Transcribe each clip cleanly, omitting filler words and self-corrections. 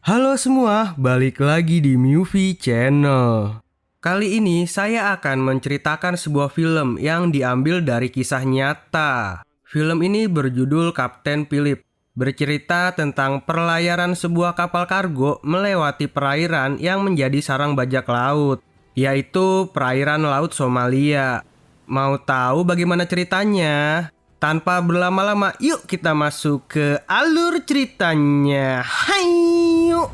Halo semua, balik lagi di Movie Channel. Kali ini saya akan menceritakan sebuah film yang diambil dari kisah nyata. Film ini berjudul Kapten Philip, bercerita tentang perlayaran sebuah kapal kargo melewati perairan yang menjadi sarang bajak laut, yaitu perairan Laut Somalia. Mau tahu bagaimana ceritanya? Tanpa berlama-lama, yuk kita masuk ke alur ceritanya. Hai, yuk.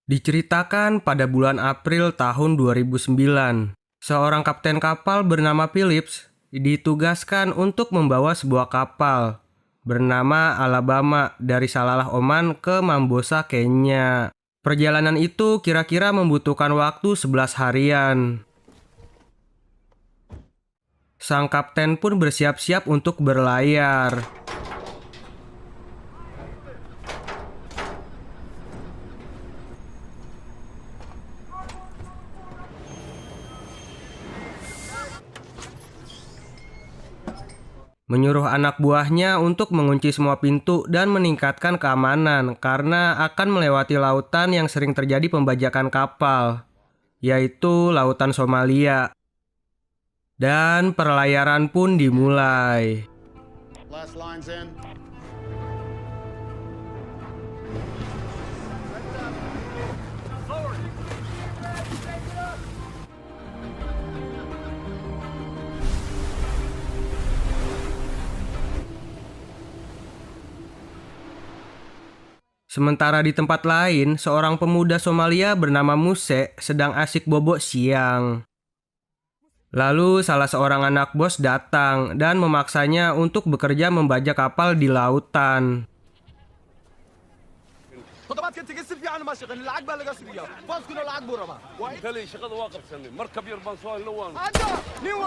Diceritakan pada bulan April tahun 2009, seorang kapten kapal bernama Phillips ditugaskan untuk membawa sebuah kapal bernama Alabama dari Salalah Oman ke Mambosa, Kenya. Perjalanan itu kira-kira membutuhkan waktu 11 harian. Sang kapten pun bersiap-siap untuk berlayar. Menyuruh anak buahnya untuk mengunci semua pintu dan meningkatkan keamanan karena akan melewati lautan yang sering terjadi pembajakan kapal, yaitu Lautan Somalia. Dan perlayaran pun dimulai. Last lines in. Sementara di tempat lain, seorang pemuda Somalia bernama Muse sedang asik bobok siang. Lalu salah seorang anak bos datang dan memaksanya untuk bekerja membajak kapal di lautan. خطوات كنت قسم فيها انا ماشي العقبه اللي قصر فيها باص كنا العقبه رما تلي شغل واقف سني مركب يربان سوال لوان هذا نيو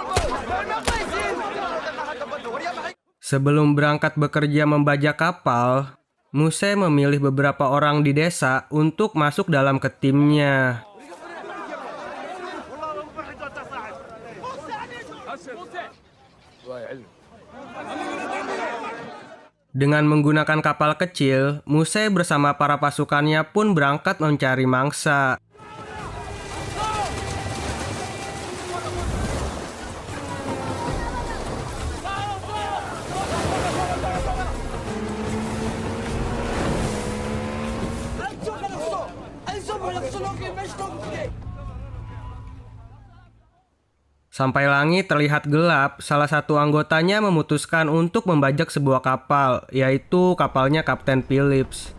Sebelum berangkat bekerja membajak kapal, Muse memilih beberapa orang di desa untuk masuk dalam ke timnya. Dengan menggunakan kapal kecil, Muse bersama para pasukannya pun berangkat mencari mangsa. Sampai langit terlihat gelap, salah satu anggotanya memutuskan untuk membajak sebuah kapal, yaitu kapalnya Kapten Phillips.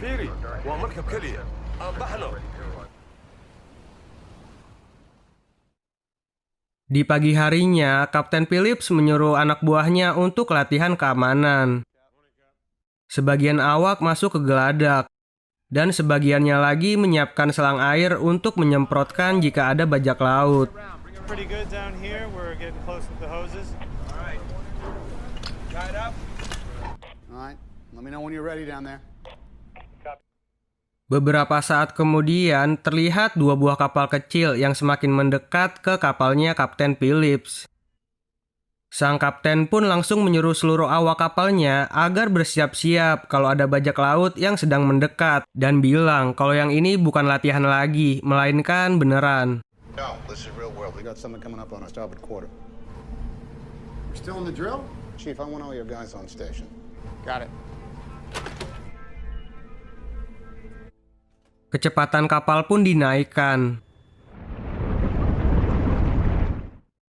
فيري ومركب كلية بحلو. Di pagi harinya, Kapten Phillips menyuruh anak buahnya untuk latihan keamanan. Sebagian awak masuk ke geladak, dan sebagiannya lagi menyiapkan selang air untuk menyemprotkan jika ada bajak laut. Pretty good down here. We're getting close with the hoses. All right. Let me know when you're ready down there. Beberapa saat kemudian, terlihat dua buah kapal kecil yang semakin mendekat ke kapalnya Kapten Phillips. Sang kapten pun langsung menyuruh seluruh awak kapalnya agar bersiap-siap kalau ada bajak laut yang sedang mendekat, dan bilang kalau yang ini bukan latihan lagi, melainkan beneran. No, this is real world. We got something coming up on our starboard quarter. We're still in the drill? Chief, I want all your guys on station. Got it. Kecepatan kapal pun dinaikkan.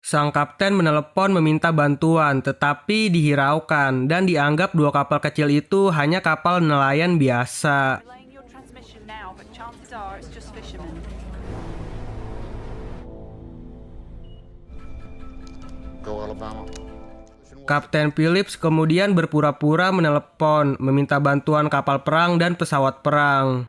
Sang kapten menelepon meminta bantuan, tetapi dihiraukan dan dianggap dua kapal kecil itu hanya kapal nelayan biasa. Relaying your transmission now, but chances are it's just fishermen. Go Alabama. Kapten Phillips kemudian berpura-pura menelepon, meminta bantuan kapal perang dan pesawat perang,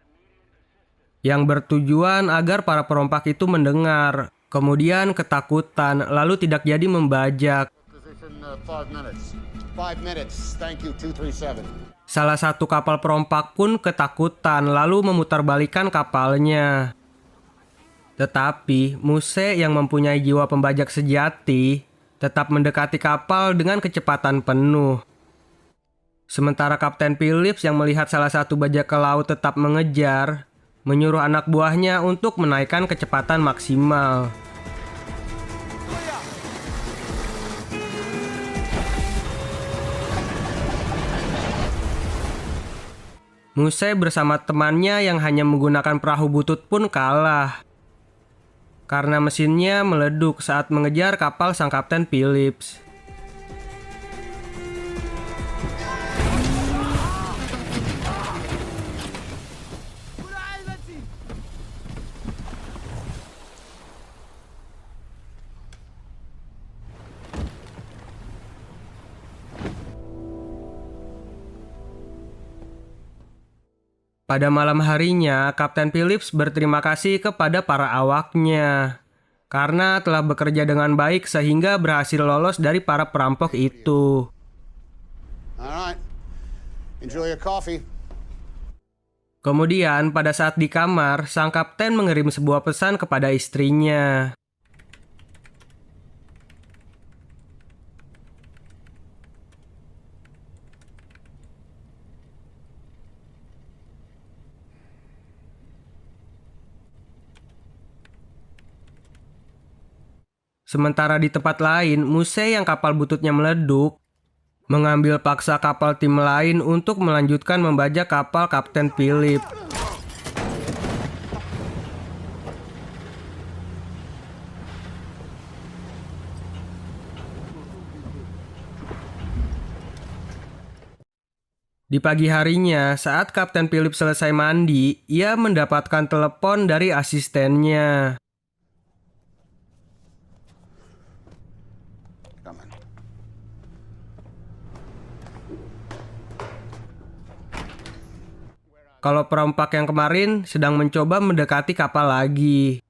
yang bertujuan agar para perompak itu mendengar, kemudian ketakutan, lalu tidak jadi membajak. Position 5 minutes. 5 minutes. Thank you, 237. Salah satu kapal perompak pun ketakutan, lalu memutarbalikkan kapalnya. Tetapi Muse yang mempunyai jiwa pembajak sejati tetap mendekati kapal dengan kecepatan penuh. Sementara Kapten Phillips yang melihat salah satu bajak laut tetap mengejar, menyuruh anak buahnya untuk menaikkan kecepatan maksimal. Muse bersama temannya yang hanya menggunakan perahu butut pun kalah. Karena mesinnya meleduk saat mengejar kapal sang Kapten Phillips. Pada malam harinya, Kapten Phillips berterima kasih kepada para awaknya karena telah bekerja dengan baik sehingga berhasil lolos dari para perampok itu. All right. Enjoy your coffee. Kemudian, pada saat di kamar, sang kapten mengirim sebuah pesan kepada istrinya. Sementara di tempat lain, Muse yang kapal bututnya meleduk, mengambil paksa kapal tim lain untuk melanjutkan membajak kapal Kapten Philip. Di pagi harinya, saat Kapten Philip selesai mandi, ia mendapatkan telepon dari asistennya. Kalau perompak yang kemarin sedang mencoba mendekati kapal lagi.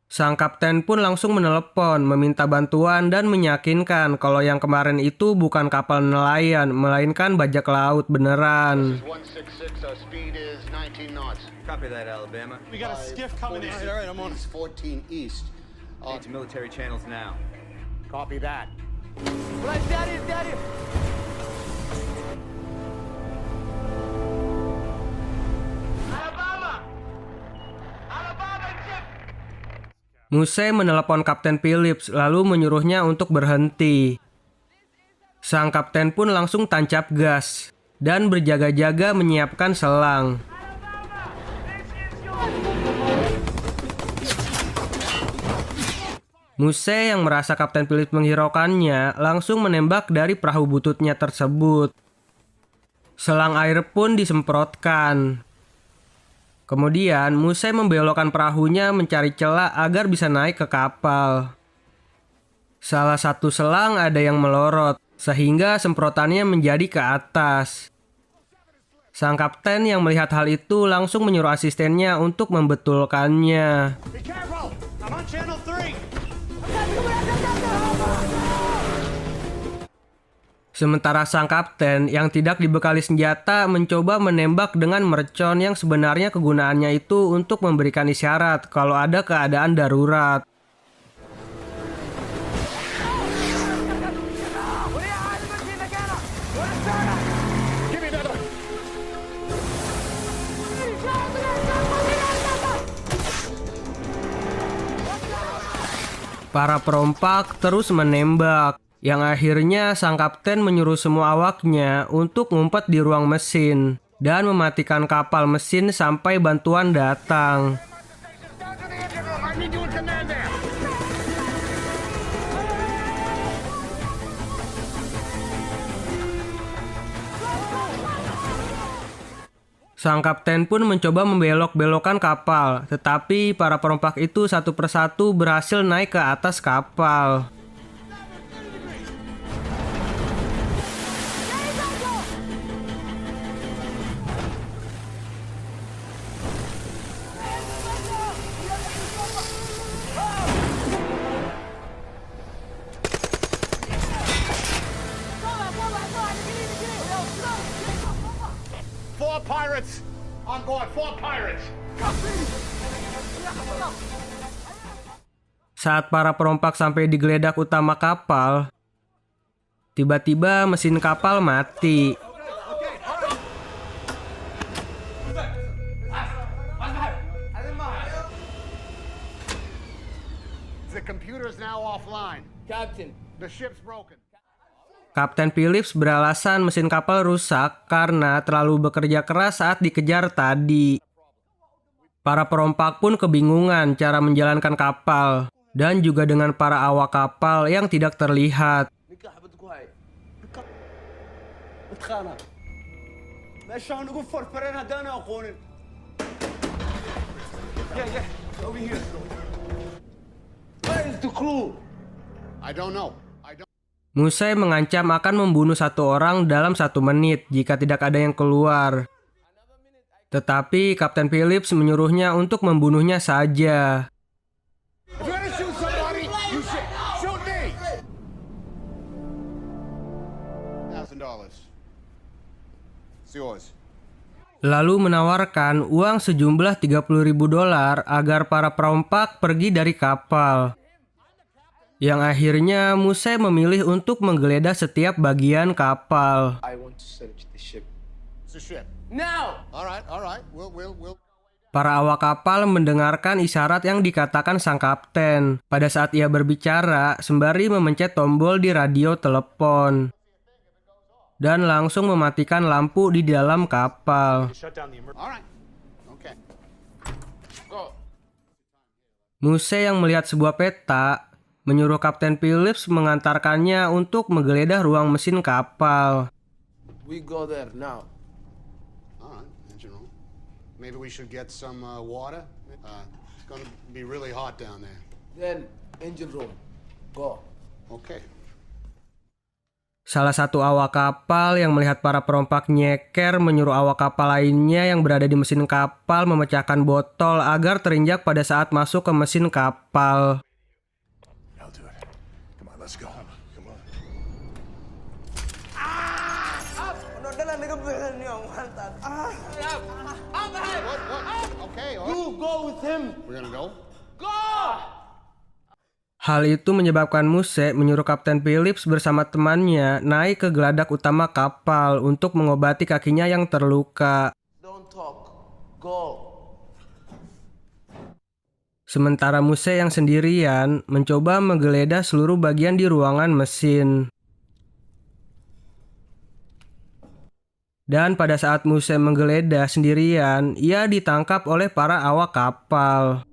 Sang kapten pun langsung menelepon, meminta bantuan dan meyakinkan kalau yang kemarin itu bukan kapal nelayan, melainkan bajak laut beneran. 166, our speed is 19 knots. Copy that, Alabama. We got a skiff coming in. All right, I'm on. 14 east. Need to military channels now. Copy that. Muse menelepon Kapten Phillips lalu menyuruhnya untuk berhenti. Sang kapten pun langsung tancap gas dan berjaga-jaga menyiapkan selang. Muse yang merasa Kapten Phillips menghiraukannya langsung menembak dari perahu bututnya tersebut. Selang air pun disemprotkan. Kemudian, Muse membelokkan perahunya mencari celah agar bisa naik ke kapal. Salah satu selang ada yang melorot, sehingga semprotannya menjadi ke atas. Sang kapten yang melihat hal itu langsung menyuruh asistennya untuk membetulkannya. Be careful! I'm on channel 3! Sementara sang kapten yang tidak dibekali senjata mencoba menembak dengan mercon yang sebenarnya kegunaannya itu untuk memberikan isyarat kalau ada keadaan darurat. Para perompak terus menembak. Yang akhirnya sang kapten menyuruh semua awaknya untuk ngumpet di ruang mesin dan mematikan kapal mesin sampai bantuan datang. Sang kapten pun mencoba membelok-belokkan kapal, tetapi para perompak itu satu persatu berhasil naik ke atas kapal. Pirates! On board, 4 pirates! Saat para perompak sampai di geledak utama kapal, tiba-tiba mesin kapal mati. The computer's now offline. Captain. The ship's broken. Kapten Phillips beralasan mesin kapal rusak karena terlalu bekerja keras saat dikejar tadi. Para perompak pun kebingungan cara menjalankan kapal, dan juga dengan para awak kapal yang tidak terlihat. نكاح بدكوا هاي نتخانق ليش عم نقول فرفرين هدانا اخونا yeah over here where is the crew I don't know. Musai mengancam akan membunuh 1 orang dalam 1 menit jika tidak ada yang keluar. Tetapi Kapten Phillips menyuruhnya untuk membunuhnya saja. If you're gonna shoot somebody, you shoot me. $1,000. It's yours. Lalu menawarkan uang sejumlah $30.000 agar para perompak pergi dari kapal. Yang akhirnya Musai memilih untuk menggeledah setiap bagian kapal. I want to search the ship. It's a ship. Now! All right. We'll. Para awak kapal mendengarkan isyarat yang dikatakan sang kapten pada saat ia berbicara sembari memencet tombol di radio telepon dan langsung mematikan lampu di dalam kapal. All right. Okay. Go! Musai yang melihat sebuah peta menyuruh Kapten Phillips mengantarkannya untuk menggeledah ruang mesin kapal. we go there now All right. Engine room. Maybe we should get some water. It's gonna be really hot down there. then engine room go Okay. Salah satu awak kapal yang melihat para perompak nyeker menyuruh awak kapal lainnya yang berada di mesin kapal memecahkan botol agar terinjak pada saat masuk ke mesin kapal. I'll do it. Come on, let's go. Come on. What? Okay. All right. you go with him We're gonna go. Hal itu menyebabkan Musai menyuruh Kapten Phillips bersama temannya naik ke geladak utama kapal untuk mengobati kakinya yang terluka. don't talk go Sementara Musai yang sendirian mencoba menggeledah seluruh bagian di ruangan mesin. Dan pada saat Musai menggeledah sendirian, ia ditangkap oleh para awak kapal.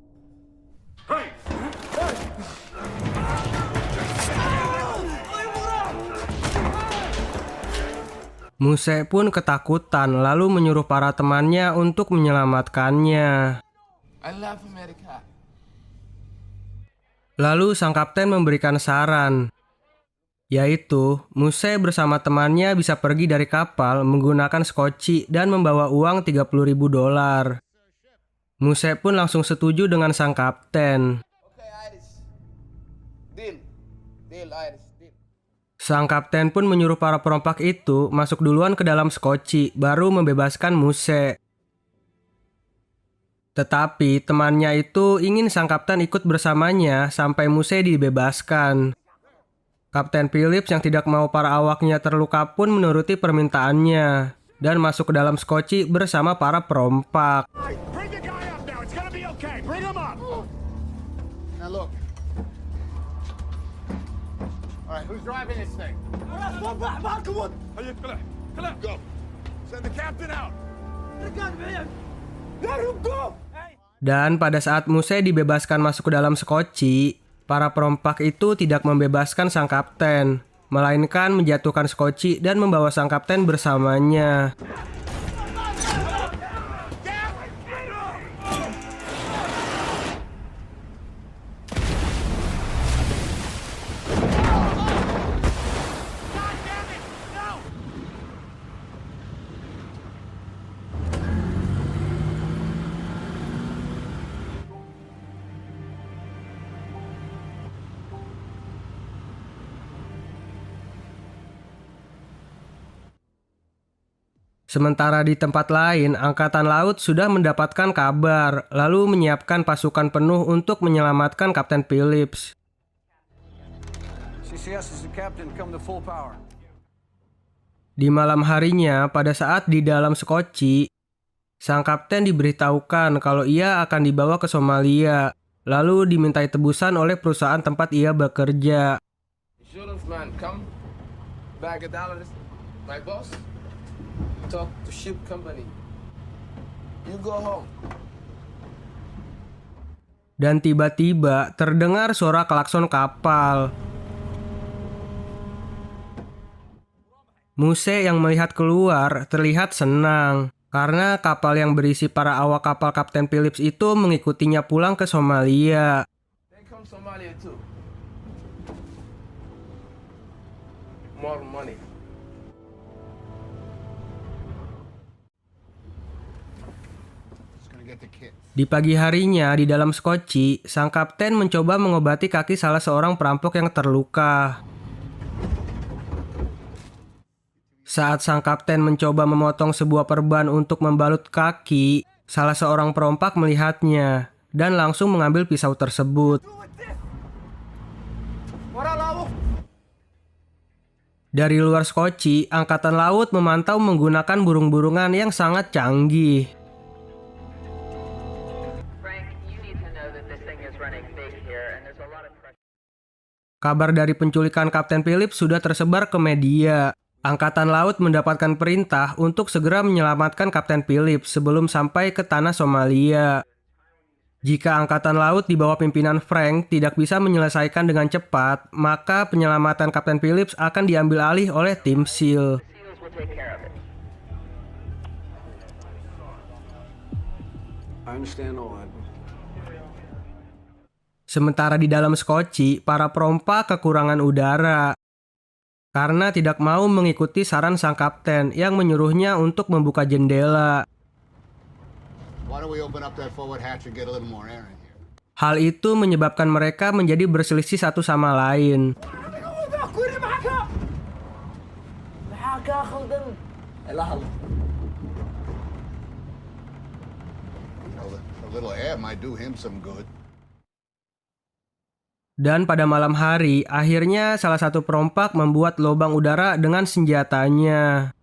Musai pun ketakutan lalu menyuruh para temannya untuk menyelamatkannya. I love America Lalu sang kapten memberikan saran, yaitu Musai bersama temannya bisa pergi dari kapal menggunakan skoci dan membawa uang $30.000. Musai pun langsung setuju dengan sang kapten. okay Iris deal Iris deal Sang kapten pun menyuruh para perompak itu masuk duluan ke dalam skoci, baru membebaskan Musai. Tetapi temannya itu ingin sang kapten ikut bersamanya sampai Musai dibebaskan. Kapten Phillips yang tidak mau para awaknya terluka pun menuruti permintaannya dan masuk ke dalam skoci bersama para perompak. Bring the guy up now. It's gonna be okay. Bring him up. Now look. All right. Who's driving this thing? هيا طلع. Go. Send the captain out. Dan pada saat Musai dibebaskan masuk ke dalam skoci, para perompak itu tidak membebaskan sang kapten, melainkan menjatuhkan skoci dan membawa sang kapten bersamanya. Sementara di tempat lain, Angkatan Laut sudah mendapatkan kabar, lalu menyiapkan pasukan penuh untuk menyelamatkan Kapten Phillips. CCS is the captain, come to full power. Di malam harinya, pada saat di dalam Skoci, sang kapten diberitahukan kalau ia akan dibawa ke Somalia, lalu dimintai tebusan oleh perusahaan tempat ia bekerja. Insurance man, come. Bag of dollars. My boss. Talk to ship company. You go home. Dan tiba-tiba terdengar suara klakson kapal. Muse yang melihat keluar terlihat senang karena kapal yang berisi para awak kapal Kapten Phillips itu mengikutinya pulang ke Somalia. They come Somalia too. More money. Just gonna get the kid. Di pagi harinya di dalam Skoci, sang kapten mencoba mengobati kaki salah seorang perampok yang terluka. Saat sang kapten mencoba memotong sebuah perban untuk membalut kaki, salah seorang perompak melihatnya dan langsung mengambil pisau tersebut. Dari luar Skoci, Angkatan Laut memantau menggunakan burung-burungan yang sangat canggih. Frank, you need to know that this thing is running big here and there's a lot of pressure. Kabar dari penculikan Kapten Phillips sudah tersebar ke media. Angkatan Laut mendapatkan perintah untuk segera menyelamatkan Kapten Phillips sebelum sampai ke tanah Somalia. Jika Angkatan Laut di bawah pimpinan Frank tidak bisa menyelesaikan dengan cepat, maka penyelamatan Kapten Phillips akan diambil alih oleh tim SEAL. SEALs will take care of it. I understand all that. Sementara di dalam Skoci, para perompak kekurangan udara karena tidak mau mengikuti saran sang kapten yang menyuruhnya untuk membuka jendela. Why don't we open up that forward hatch and get a little more air in here? Hal itu menyebabkan mereka menjadi berselisih satu sama lain. A little air might do him some good. Dan pada malam hari, akhirnya salah satu perompak membuat lubang udara dengan senjatanya.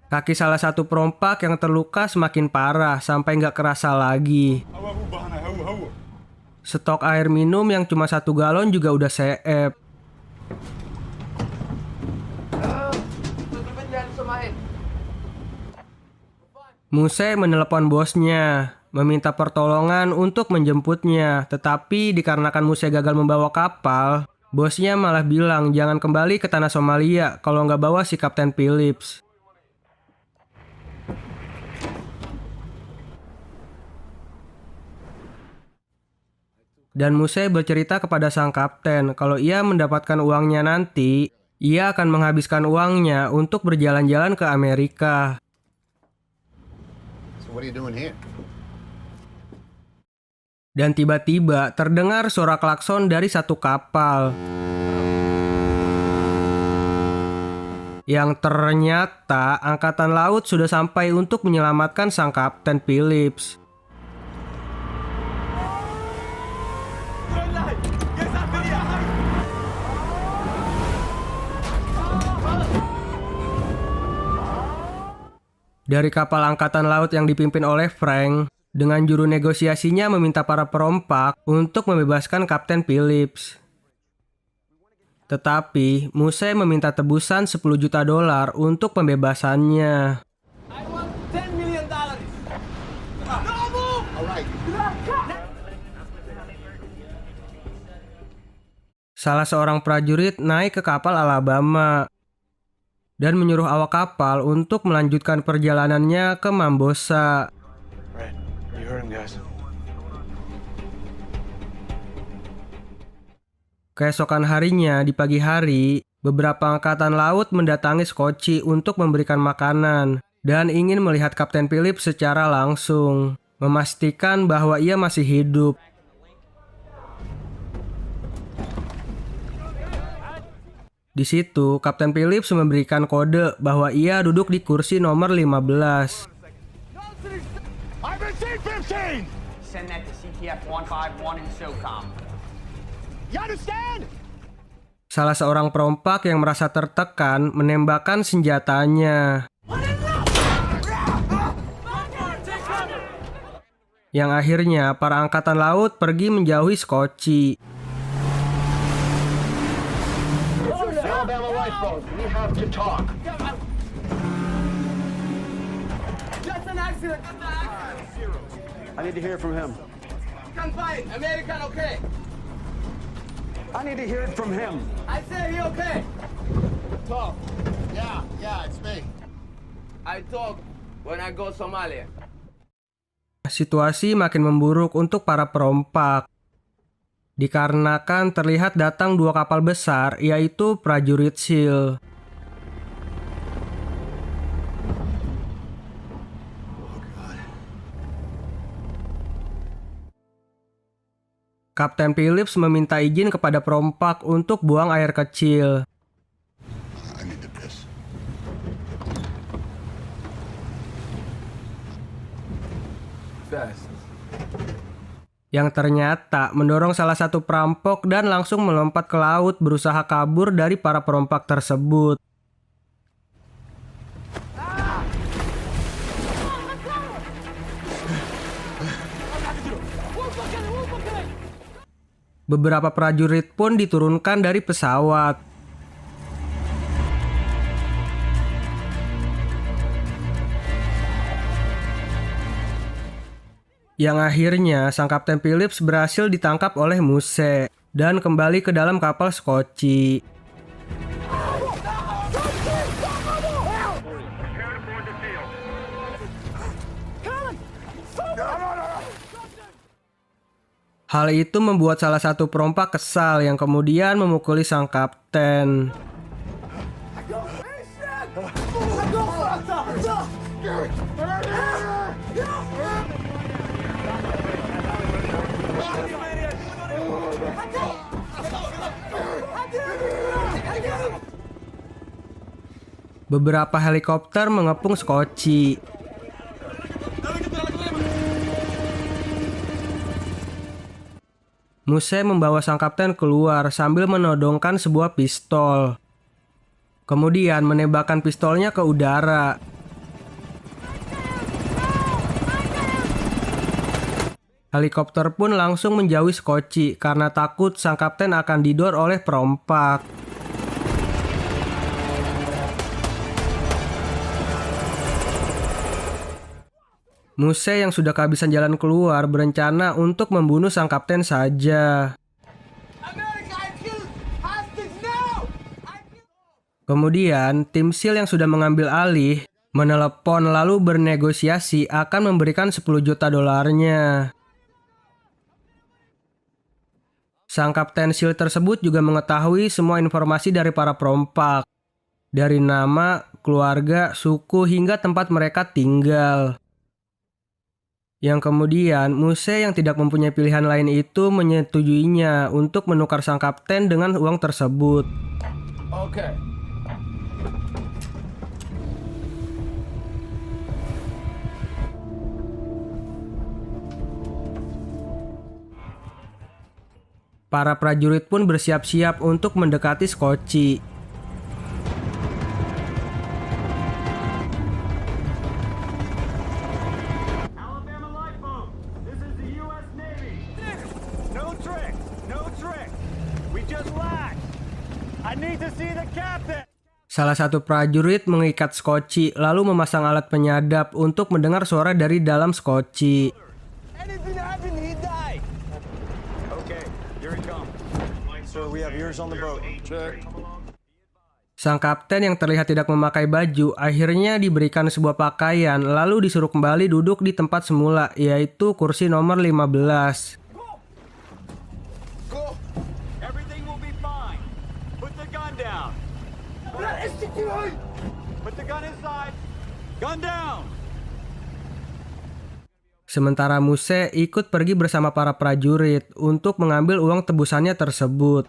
Kaki salah satu perompak yang terluka semakin parah sampai nggak kerasa lagi. Stok air minum yang cuma 1 galon juga udah seep. Muse menelepon bosnya, meminta pertolongan untuk menjemputnya. Tetapi dikarenakan Muse gagal membawa kapal, bosnya malah bilang jangan kembali ke tanah Somalia kalau nggak bawa si Kapten Phillips. Dan Muse bercerita kepada sang kapten kalau ia mendapatkan uangnya nanti, ia akan menghabiskan uangnya untuk berjalan-jalan ke Amerika. So what are you doing here? Dan tiba-tiba terdengar suara klakson dari satu kapal. Yang ternyata Angkatan Laut sudah sampai untuk menyelamatkan sang Kapten Phillips. Dari kapal Angkatan Laut yang dipimpin oleh Frank, dengan juru negosiasinya meminta para perompak untuk membebaskan Kapten Phillips. Tetapi, Muse meminta tebusan $10 juta untuk pembebasannya. I want $10 million. Salah seorang prajurit naik ke kapal Alabama dan menyuruh awak kapal untuk melanjutkan perjalanannya ke Mambosa. Right. You heard him, guys. Keesokan harinya di pagi hari, beberapa angkatan laut mendatangi Skoci untuk memberikan makanan dan ingin melihat Kapten Phillips secara langsung, memastikan bahwa ia masih hidup. Di situ, Kapten Phillips memberikan kode bahwa ia duduk di kursi nomor 15. I've received 15! Send that to CTF 151 in SOCOM. You understand? Salah seorang perompak yang merasa tertekan menembakkan senjatanya. Yang akhirnya para angkatan laut pergi menjauhi Scotchy. Alabama lifeboat, we have to talk. Just an accident. Just an accident. I need to hear from him. Can fight. American okay. I need to hear it from him. I said he okay. Talk. Yeah, it's me. I talk when I go Somalia. Situasi makin memburuk untuk para perompak. Dikarenakan terlihat datang 2 kapal besar, yaitu prajurit SEAL. Kapten Phillips meminta izin kepada perompak untuk buang air kecil. I need to piss. Fast. Yang ternyata mendorong salah satu perampok dan langsung melompat ke laut berusaha kabur dari para perompak tersebut. Beberapa prajurit pun diturunkan dari pesawat. Yang akhirnya sang Kapten Phillips berhasil ditangkap oleh Muse dan kembali ke dalam kapal Scotchy. Hal itu membuat salah satu perompak kesal yang kemudian memukuli sang kapten. Beberapa helikopter mengepung Scotchy. Muse membawa sang kapten keluar sambil menodongkan sebuah pistol. Kemudian menembakkan pistolnya ke udara. Helikopter pun langsung menjauhi Scotchy karena takut sang kapten akan didor oleh perompak. Muse yang sudah kehabisan jalan keluar berencana untuk membunuh sang kapten saja. Kemudian, tim SEAL yang sudah mengambil alih menelepon lalu bernegosiasi akan memberikan 10 juta dolarnya. Sang kapten SEAL tersebut juga mengetahui semua informasi dari para perompak. Dari nama, keluarga, suku, hingga tempat mereka tinggal. Yang kemudian, Muse yang tidak mempunyai pilihan lain itu menyetujuinya untuk menukar sang kapten dengan uang tersebut. Okay. Para prajurit pun bersiap-siap untuk mendekati Scotchy. Alabama lifeboat, this is the U.S. Navy. No trick, no trick. We just lagged. I need to see the captain. Salah satu prajurit mengikat Scotchy lalu memasang alat penyadap untuk mendengar suara dari dalam Scotchy. Anything happened, he died. Okay, here he comes. Sir, we have ears on the boat. Check. Sang kapten yang terlihat tidak memakai baju akhirnya diberikan sebuah pakaian lalu disuruh kembali duduk di tempat semula, yaitu kursi nomor 15. Go. Everything will be fine. Put the gun down. Put the gun inside. Gun down. Sementara Muse ikut pergi bersama para prajurit untuk mengambil uang tebusannya tersebut.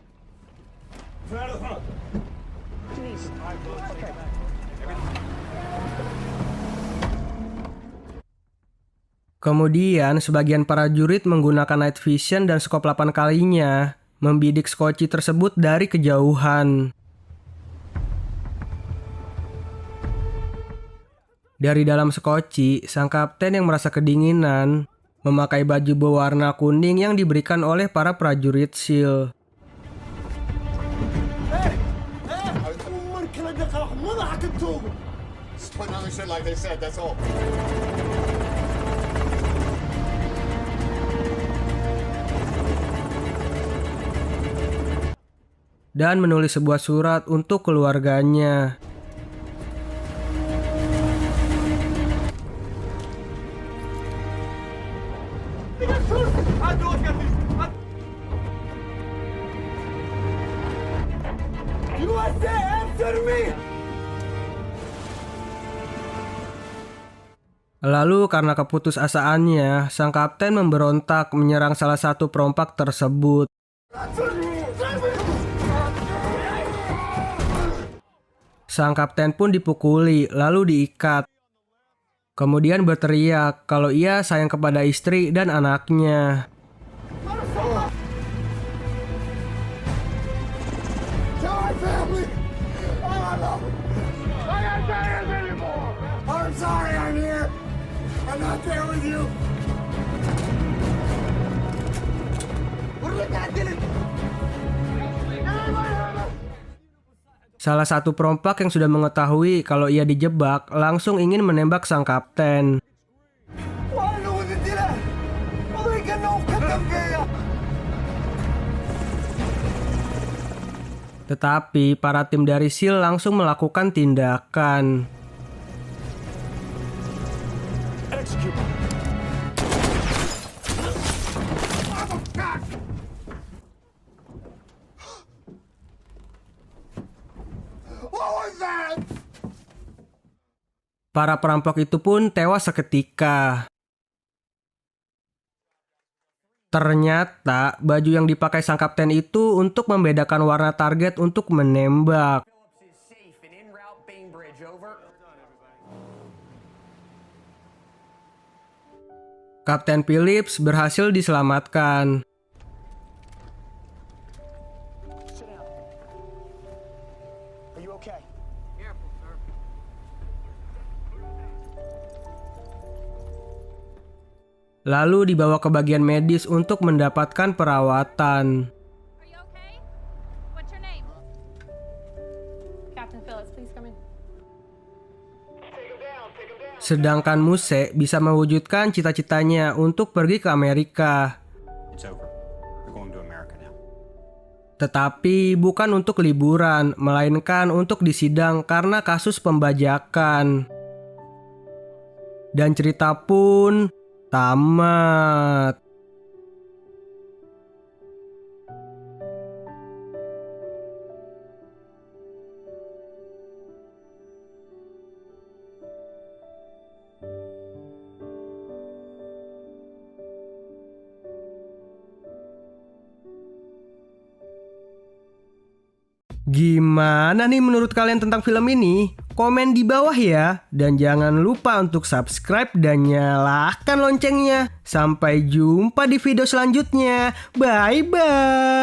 Kemudian, sebagian prajurit menggunakan night vision dan skop 8 kalinya membidik skoci tersebut dari kejauhan. Dari dalam skoci, sang kapten yang merasa kedinginan memakai baju berwarna kuning yang diberikan oleh para prajurit SEAL. Just putting on the shit like they said, that's all. Dan menulis sebuah surat untuk keluarganya. USA, answer me! Lalu karena keputusasaannya, sang kapten memberontak menyerang salah satu perompak tersebut. Sang kapten pun dipukuli, lalu diikat. Kemudian berteriak kalau ia sayang kepada istri dan anaknya. Tell my family! I can't say this anymore! I'm sorry I'm here! I'm not there with you! What are you doing? Salah satu perompak yang sudah mengetahui kalau ia dijebak langsung ingin menembak sang kapten. Tetapi para tim dari SEAL langsung melakukan tindakan. Para perampok itu pun tewas seketika. Ternyata baju yang dipakai sang kapten itu untuk membedakan warna target untuk menembak. Kapten Phillips berhasil diselamatkan. Lalu dibawa ke bagian medis untuk mendapatkan perawatan. Are you okay? What's your name? Captain Phillips, please come in. Sedangkan Muse bisa mewujudkan cita-citanya untuk pergi ke Amerika. It's over. We're going to America now. Tetapi bukan untuk liburan, melainkan untuk disidang karena kasus pembajakan. Dan cerita pun tamat. Gimana nih menurut kalian tentang film ini? Komen di bawah ya. Dan jangan lupa untuk subscribe dan nyalakan loncengnya. Sampai jumpa di video selanjutnya. Bye-bye.